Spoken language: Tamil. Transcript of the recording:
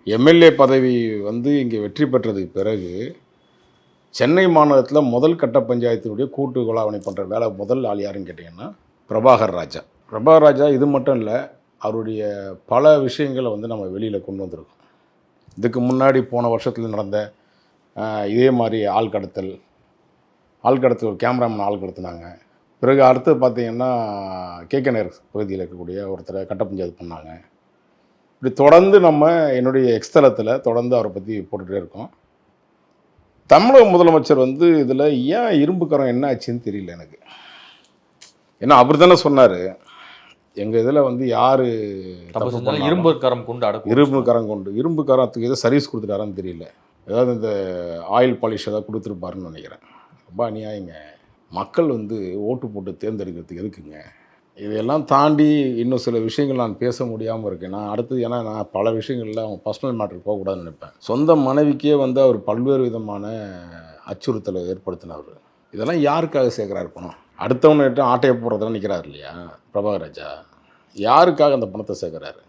எம்எல்ஏ பதவி வந்து இங்கே வெற்றி பெற்றதுக்கு பிறகு சென்னை மாநகரத்தில் முதல் கட்ட பஞ்சாயத்தினுடைய கூட்டு குழாவணை பண்ணுற வேலை முதல் ஆள் யாருன்னு கேட்டிங்கன்னா பிரபாகர் ராஜா. பிரபாகர் ராஜா இது மட்டும் இல்லை, அவருடைய பல விஷயங்களை வந்து நம்ம வெளியில் கொண்டு வந்திருக்கோம். இதுக்கு முன்னாடி போன வருஷத்தில் நடந்த இதே மாதிரி ஆள் கடத்தல் ஒரு கேமராமேன் ஆள் கடத்தினாங்க. பிறகு அடுத்து பார்த்திங்கன்னா கேகேநகர் பகுதியில் இருக்கக்கூடிய ஒருத்தரை கட்ட பஞ்சாயத்து பண்ணாங்க. இப்படி தொடர்ந்து நம்ம என்னுடைய எக்ஸ்தலத்தில் தொடர்ந்து அவரை பற்றி போட்டுகிட்டே இருக்கோம். தமிழக முதலமைச்சர் வந்து இதில் ஏன் இரும்பு கரம் என்ன ஆச்சுன்னு தெரியல எனக்கு. ஏன்னா அவர் தானே சொன்னார், எங்கள் இதில் வந்து யார் இரும்பு கரம் கொண்டு இரும்பு கரத்துக்கு எதோ சர்வீஸ் கொடுத்துட்டாரான்னு தெரியல. ஏதாவது இந்த ஆயில் பாலிஷ் ஏதாவது கொடுத்துருப்பாருன்னு நினைக்கிறேன். ரொம்ப அநியாயங்க. மக்கள் வந்து ஓட்டு போட்டு தேர்ந்தெடுக்கிறதுக்கு எதுக்குங்க? இதையெல்லாம் தாண்டி இன்னும் சில விஷயங்கள் நான் பேச முடியாமல் இருக்கேன். நான் அடுத்தது ஏன்னா நான் பல விஷயங்களில் அவங்க பர்சனல் மேட்டருக்கு போகக்கூடாதுன்னு நினைப்பேன். சொந்த மனைவிக்கே வந்து அவர் பல்வேறு விதமான அச்சுறுத்தலை ஏற்படுத்தினவர். இதெல்லாம் யாருக்காக சேர்க்குறாரு பணம்? அடுத்தவன்கிட்ட ஆட்டையை போடுறதெல்லாம் நிற்கிறார் இல்லையா பிரபாகர் ராஜா, யாருக்காக அந்த பணத்தை சேர்க்குறாரு?